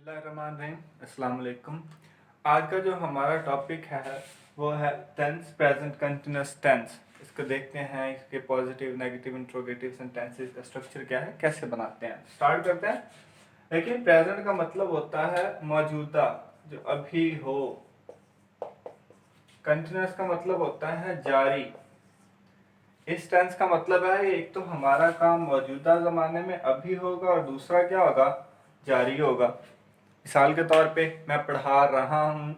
बिस्मिल्लाहिर्रहमानिर्रहीम, अस्सलाम वालेकुम। आज का जो हमारा टॉपिक है वो है टेंस, प्रेजेंट कंटिन्यूस टेंस। इसको देखते हैं, इसके पॉजिटिव नेगेटिव इंट्रोगेटिव सेंटेंसेस का स्ट्रक्चर क्या है, कैसे बनाते हैं। स्टार्ट करते हैं। देखिए, प्रेजेंट का मतलब होता है मौजूदा, जो अभी हो। कंटिन्यूस का मतलब होता है जारी। इस टेंस का मतलब है एक तो हमारा काम मौजूदा ज़माने में अभी होगा और दूसरा क्या होगा, जारी होगा। मिसाल के तौर पे मैं पढ़ा रहा हूँ,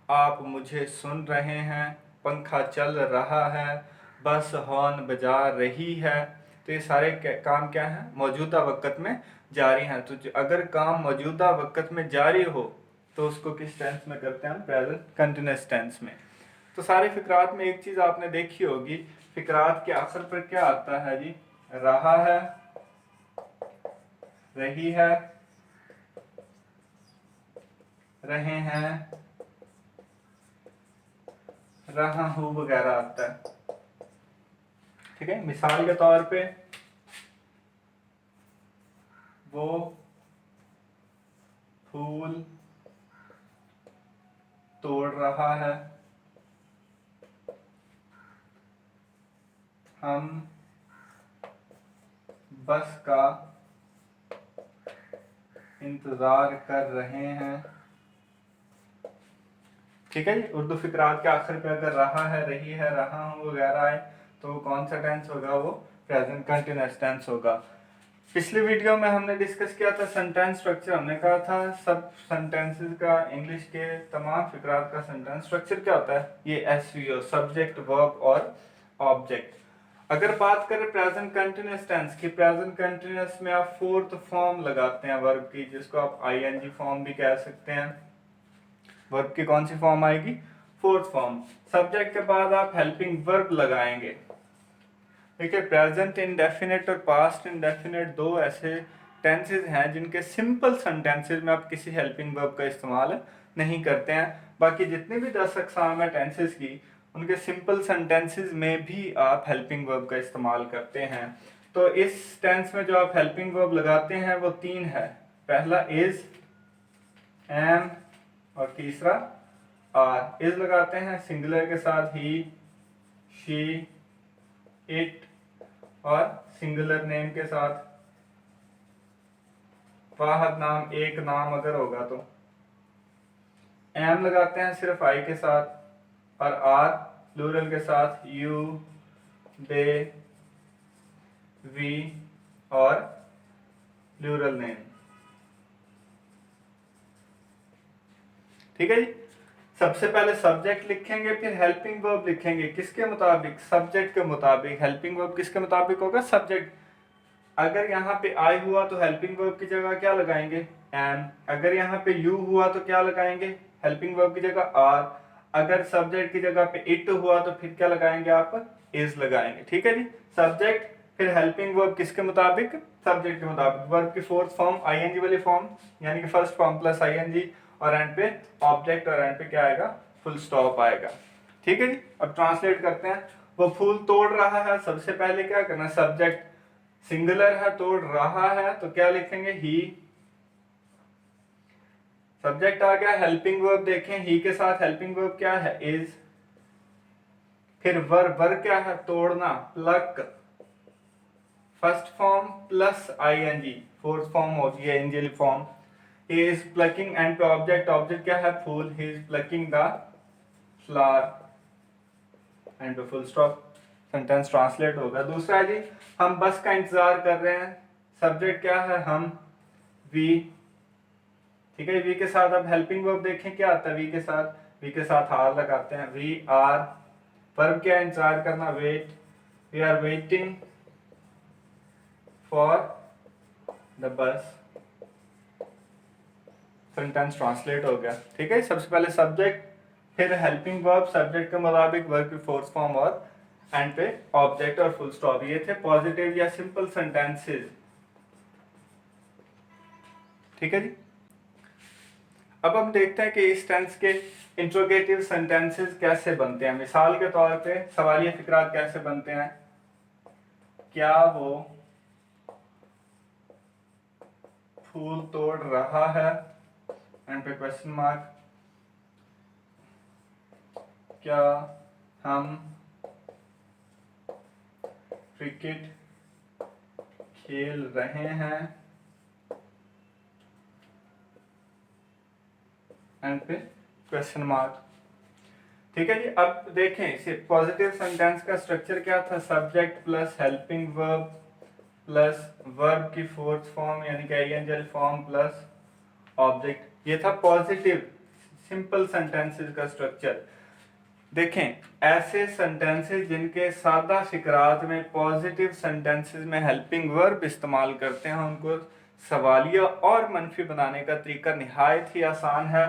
आप मुझे सुन रहे हैं, पंखा चल रहा है, बस हॉर्न बजा रही है। तो ये सारे काम क्या हैं, मौजूदा वक़्त में जारी हैं। तो अगर काम मौजूदा वक़्त में जारी हो तो उसको किस टेंस में करते हैं हम, प्रेजेंट कंटिन्यूस टेंस में। तो सारे फिक्रात में एक चीज़ आपने देखी होगी, फिक्रात के आखिर पर क्या आता है जी, रहा है, रही है, रहे हैं, रहा हूँ वगैरह आता है। ठीक है, मिसाल के तौर पे वो फूल तोड़ रहा है, हम बस का इंतज़ार कर रहे हैं। ठीक है जी। उर्दू फिक्रात के आखिर पे अगर रहा है, रही है, रहा हूँ वगैरह है तो कौन सा टेंस होगा, वो प्रेजेंट कंटिन्यूअस टेंस होगा। पिछली वीडियो में हमने डिस्कस किया था सेंटेंस स्ट्रक्चर। हमने कहा था सब सेंटेंसेस का, इंग्लिश के तमाम फिक्रात का सेंटेंस स्ट्रक्चर क्या होता है, ये एसवीओ, सब्जेक्ट, वर्ब और ऑब्जेक्ट। अगर बात करें प्रेजेंट कंटिन्यूअस टेंस की, प्रेजेंट कंटिन्यूअस में आप फोर्थ फॉर्म लगाते हैं वर्ब की, जिसको आप आईएनजी फॉर्म भी कह सकते हैं। वर्ब की कौन सी फॉर्म आएगी, फोर्थ फॉर्म। सब्जेक्ट के बाद आप हेल्पिंग वर्ब लगाएंगे। देखिए, प्रेजेंट इंडेफिनिट और पास्ट इंडेफिनिट दो ऐसे टेंसेज हैं जिनके सिंपल सेंटेंसेज में आप किसी हेल्पिंग वर्ब का इस्तेमाल नहीं करते हैं। बाकी जितने भी 10 अक़साम है टेंसेज की, उनके सिंपल सेंटेंसेज में भी आप हेल्पिंग वर्ब का इस्तेमाल करते हैं। तो इस टेंस में जो आप हेल्पिंग वर्ब लगाते हैं वो तीन है। पहला इज, एम और तीसरा आर। इज लगाते हैं सिंगुलर के साथ ही, शी, इट, और सिंगुलर नेम के साथ, वाहद नाम, एक नाम अगर होगा तो। एम लगाते हैं सिर्फ आई के साथ, और आर प्लूरल के साथ, यू, दे, वी और प्लूरल नेम। ठीक है जी। सबसे पहले सब्जेक्ट लिखेंगे, फिर हेल्पिंग वर्ब लिखेंगे। किसके मुताबिक, सब्जेक्ट के मुताबिक। हेल्पिंग वर्ब किसके मुताबिक होगा, सब्जेक्ट। अगर यहाँ पे आई हुआ तो हेल्पिंग वर्ब की जगह क्या लगाएंगे, एम। अगर यहाँ पे यू हुआ तो क्या लगाएंगे, हेल्पिंग वर्ब की जगह आर। अगर सब्जेक्ट की जगह पे इट हुआ तो फिर क्या लगाएंगे, आप इज लगाएंगे। ठीक है जी। सब्जेक्ट फिर हेल्पिंग वर्ब किसके मुताबिक, सब्जेक्ट के मुताबिक। वर्ब की फोर्थ फॉर्म आईएनजी वाली फॉर्म, यानी कि फर्स्ट फॉर्म प्लस आईएनजी, और एंड पे ऑब्जेक्ट, और एंड पे क्या आएगा, फुल स्टॉप आएगा। ठीक है जी। अब ट्रांसलेट करते हैं। वो फूल तोड़ रहा है, सबसे पहले क्या करना, सब्जेक्ट सिंगुलर है, तोड़ रहा है, तो क्या लिखेंगे, ही। सब्जेक्ट आ गया, हेल्पिंग वर्ब देखें, ही के साथ हेल्पिंग वर्ब क्या है, इज। फिर वर्ब क्या है, तोड़ना, pluck, first form plus I N G, fourth form होती है इंजल form. He is plucking, and पे ऑब्जेक्ट, ऑब्जेक्ट क्या है, फूल। He is plucking the flower, and पे फुल स्टॉप। सेंटेंस ट्रांसलेट होगा। दूसरा है जी, हम बस का इंतजार कर रहे हैं। सब्जेक्ट क्या है, हम, वी। ठीक है, वी के साथ अब हेल्पिंग वर्ब देखें क्या आता है, वी के साथ, वी के साथ आर लगाते हैं, वी आर। वर्ब क्या है, इंतजार करना, wait. We are waiting for the bus. Sentence translate हो गया। ठीक है, सबसे पहले सब्जेक्ट, फिर हेल्पिंग वर्ब सब्जेक्ट के मुताबिक, वर्ब की फोर्थ फॉर्म, और एंड पे ऑब्जेक्ट और फुल स्टॉप। ये थे पॉजिटिव या सिंपल सेंटेंसेस। ठीक है जी। अब हम देखते हैं कि इस टेंस के इंट्रोगेटिव सेंटेंसेस कैसे बनते हैं। मिसाल के तौर पे सवालिया फिक्रात कैसे बनते हैं, क्या वो फूल तोड़ रहा है, एंड पे क्वेश्चन मार्क, क्या हम क्रिकेट खेल रहे हैं, एंड पे क्वेश्चन मार्क। ठीक है जी। अब देखें इसे, पॉजिटिव सेंटेंस का स्ट्रक्चर क्या था, subject plus helping verb plus verb की फोर्थ फॉर्म यानी कि आईएनजी फॉर्म प्लस ऑब्जेक्ट। ये था पॉजिटिव सिंपल सेंटेंसेस का स्ट्रक्चर। देखें ऐसे सेंटेंसेस जिनके सादा फिकरात में पॉजिटिव सेंटेंसेस में हेल्पिंग वर्ब इस्तेमाल करते हैं, उनको सवालिया और मनफी बनाने का तरीका निहायत ही आसान है।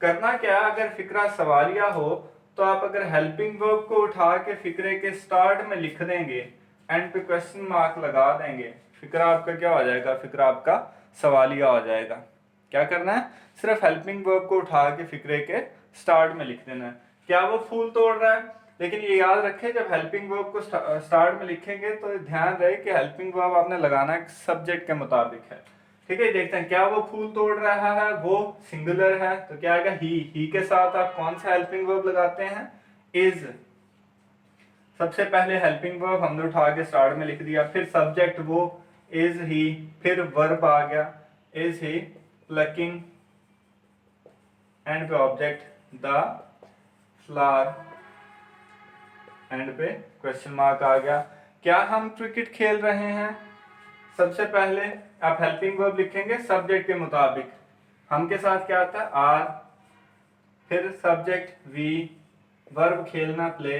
करना क्या है, अगर फिक्रा सवालिया हो तो आप अगर हेल्पिंग वर्ब को उठा के फिक्रे के स्टार्ट में लिख देंगे, एंड पे क्वेश्चन मार्क लगा देंगे, फिक्रा आपका क्या हो जाएगा, फिक्रा आपका सवालिया हो जाएगा। क्या करना है, सिर्फ हेल्पिंग वर्ब को उठा के फिक्रे के स्टार्ट में लिख देना है। क्या वो फूल तोड़ रहा है, लेकिन ये याद रखें जब हेल्पिंग वर्ब को स्टार्ट में लिखेंगे तो ध्यान रहे कि हेल्पिंग वर्ब आपने लगाना है सब्जेक्ट के मुताबिक है। ठीक है, देखते हैं क्या वो फूल तोड़ रहा है, वो सिंगुलर है तो क्या आएगा, ही के साथ आप कौन सा हेल्पिंग वर्ब लगाते हैं, इज। सबसे पहले हेल्पिंग वर्ब हमने उठा के स्टार्ट में लिख दिया, फिर सब्जेक्ट वो इज ही, फिर वर्ब आ गया इज ही प्लकिंग, एंड पे ऑब्जेक्ट द फ्लावर, एंड पे क्वेश्चन मार्क आ गया। क्या हम क्रिकेट खेल रहे हैं, सबसे पहले आप हेल्पिंग वर्ब लिखेंगे सब्जेक्ट के मुताबिक, हम के साथ क्या आता है आर, फिर सब्जेक्ट वी, वर्ब खेलना play,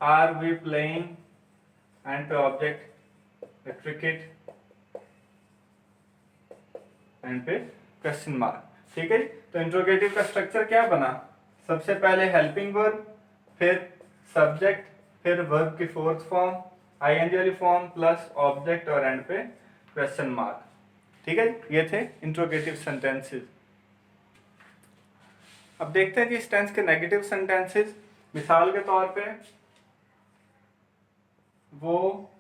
are we playing, end पे ऑब्जेक्ट क्रिकेट, एंड पे क्वेश्चन मार्क। ठीक है, तो इंट्रोगेटिव का स्ट्रक्चर क्या बना, सबसे पहले हेल्पिंग वर्ब, फिर सब्जेक्ट, फिर वर्ब की फोर्थ फॉर्म आईएनजी वाली फॉर्म प्लस ऑब्जेक्ट और एंड पे क्वेश्चन मार्क। ठीक है, ये थे इंट्रोगेटिव सेंटेंसेस। अब देखते हैं कि इस टेंस के नेगेटिव सेंटेंसेस। मिसाल के तौर पे वो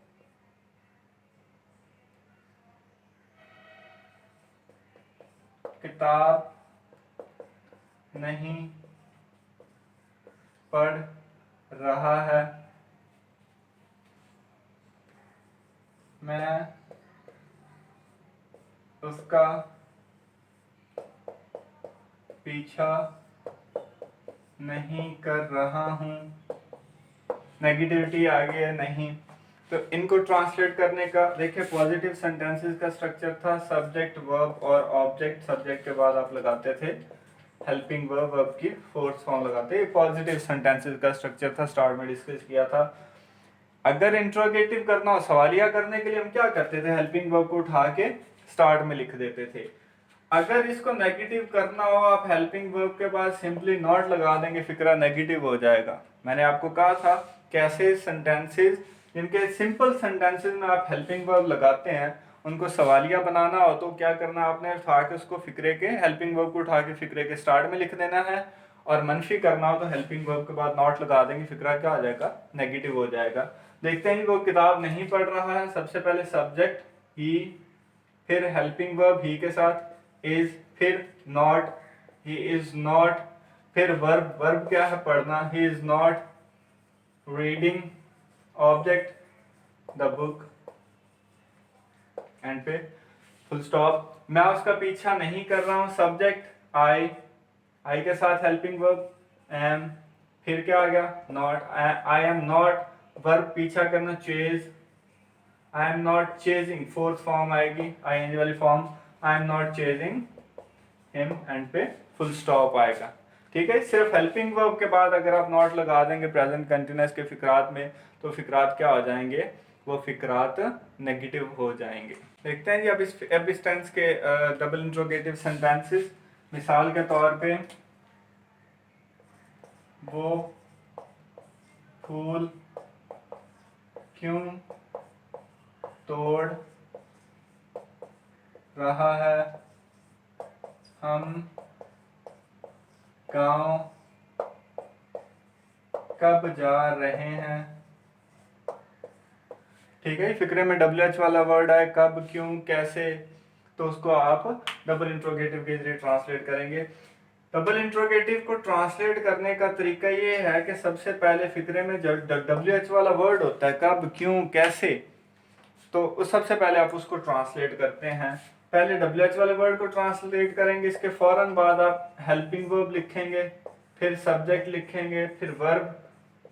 किताब नहीं पढ़ रहा है, मैं उसका पीछा नहीं कर रहा हूँ। नेगेटिविटी आ गई है नहीं, तो इनको ट्रांसलेट करने का देखिए, पॉजिटिव सेंटेंसेस का स्ट्रक्चर था सब्जेक्ट वर्ब और ऑब्जेक्ट, सब्जेक्ट के बाद आप लगाते थे हेल्पिंग वर्ब, वर्ब की फोर्थ फॉर्म लगाते। ये पॉजिटिव सेंटेंसेस का स्ट्रक्चर था, स्टार्ट में डिस्कस किया था। अगर इंट्रोगेटिव करना हो, सवालिया करने के लिए हम क्या करते थे, हेल्पिंग वर्ब को उठा के स्टार्ट में लिख देते थे। अगर इसको नेगेटिव करना हो, आप हेल्पिंग वर्ब के बाद सिंपली नॉट लगा देंगे, फिक्रा नेगेटिव हो जाएगा। मैंने आपको कहा था कैसे सेंटेंसेस जिनके सिंपल सेंटेंसेस में आप हेल्पिंग वर्ब लगाते हैं, उनको सवालिया बनाना हो तो क्या करना, आपने उठा के उसको फिक्रे के, हेल्पिंग वर्ब को उठा के फिक्रे के स्टार्ट में लिख देना है, और मनफी करना हो तो हेल्पिंग वर्ब के बाद नॉट लगा देंगे, फिक्रा क्या हो जाएगा, नेगेटिव हो जाएगा। देखते हैं वो किताब नहीं पढ़ रहा है, सबसे पहले सब्जेक्ट ही, फिर हेल्पिंग वर्ब ही के साथ इज, फिर नॉट, ही इज नॉट, फिर वर्ब, वर्ब क्या है पढ़ना, he is not reading, object the book, and पे फुल स्टॉप। मैं उसका पीछा नहीं कर रहा हूं, सब्जेक्ट आई, आई के साथ हेल्पिंग वर्ब एम, फिर क्या आ गया not, I am not, verb पीछा करना chase, I am not chasing, fourth form आएगी आईएनजी वाली form, I am not chasing him, and पे फुल स्टॉप आएगा। ठीक है, सिर्फ हेल्पिंग वर्ब के बाद अगर आप नॉट लगा देंगे प्रेजेंट कंटिन्यूअस के फिक्रात में, तो फिक्रात क्या हो जाएंगे, वो फिक्रात नेगेटिव हो जाएंगे। देखते हैं जी अब इस टेंस के डबल इंट्रोगेटिव सेंटेंसेस। मिसाल के तौर पे वो फूल क्यों तोड़ रहा है, हम गांव कब जा रहे हैं। ठीक है, फिक्रे में WH वाला वर्ड है, कब, क्यों, कैसे। तो उसको आप डबल इंट्रोगेटिव के जरिए ट्रांसलेट करेंगे। डबल इंट्रोगेटिव को ट्रांसलेट करने का तरीका ये है कि सबसे पहले फिक्रे में जब WH वाला वर्ड होता है, कब, क्यों, कैसे, तो उस सबसे पहले आप उसको ट्रांसलेट करते हैं। पहले WH वाले वर्ड को ट्रांसलेट करेंगे, इसके फौरन बाद आप हेल्पिंग वर्ब लिखेंगे, फिर सब्जेक्ट लिखेंगे, फिर वर्ब,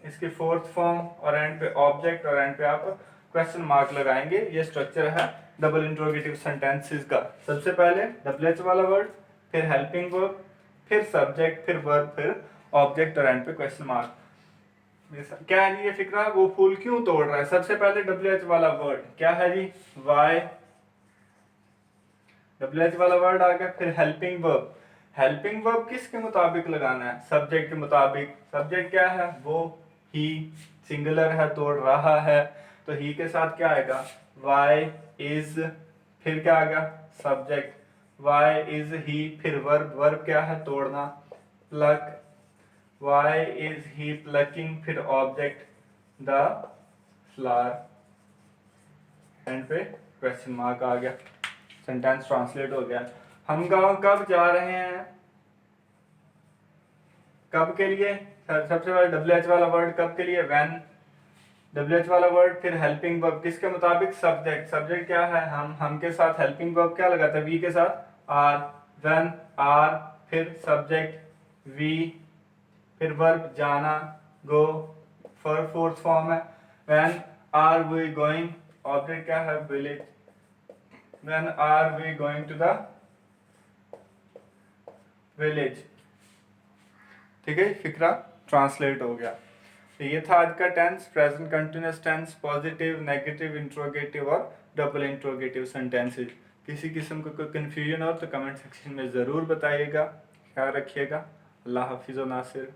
इसकी फोर्थ फॉर्म, और एंड पे ऑब्जेक्ट, और एंड पे आप क्वेश्चन मार्क लगाएंगे। ये स्ट्रक्चर है डबल इंट्रोगेटिव सेंटेंसेस का। सबसे पहले WH वाला वर्ड, फिर हेल्पिंग वर्ब, फिर सब्जेक्ट, फिर वर्ब, फिर ऑब्जेक्ट, और एंड पे क्वेश्चन मार्क। क्या है जी ये फिक्रा, वो फूल क्यों तोड़ रहा है? सबसे पहले WH वाला वर्ड क्या है जी, वाई, WH वाला वर्ड आ गया। फिर हेल्पिंग वर्ब, हेल्पिंग वर्ब किसके मुताबिक लगाना है? सब्जेक्ट के मुताबिक। सब्जेक्ट क्या है? वो, ही, सिंगुलर है, तोड़ रहा है, तो ही के साथ क्या आएगा, वाई इज, फिर क्या आ गया, सब्जेक्ट, वाई इज ही, फिर वर्ब, वर्ब क्या है, तोड़ना, pluck, why is he plucking, फिर ऑब्जेक्ट, द फ्लावर, एंड पे क्वेश्चन मार्क आ गया। सेंटेंस ट्रांसलेट हो गया। हम गांव कब जा रहे हैं? कब के लिए? सबसे पहले WH वाला वर्ड कब के लिए, व्हेन, WH वाला वर्ड, फिर हेल्पिंग वर्ब किसके मुताबिक, सब्जेक्ट, सब्जेक्ट क्या है, हम के साथ हेल्पिंग वर्ब क्या लगाता है, वी के साथ, आर, व्हेन, आर, फिर सब्जेक्ट वी, फिर वर्ब जाना, गो, फॉर फोर्थ फॉर्म है, when are we going, object क्या है, village, when are we going to the village. ठीक है, फिक्रा ट्रांसलेट हो गया। तो ये था आज का tense, present continuous tense, positive, negative, interrogative और डबल इंट्रोगेटिव सेंटेंसेस। किसी किस्म का कोई कन्फ्यूजन हो तो कमेंट सेक्शन में ज़रूर बताइएगा। ख्याल रखिएगा। अल्लाह हाफिज़ व नासिर।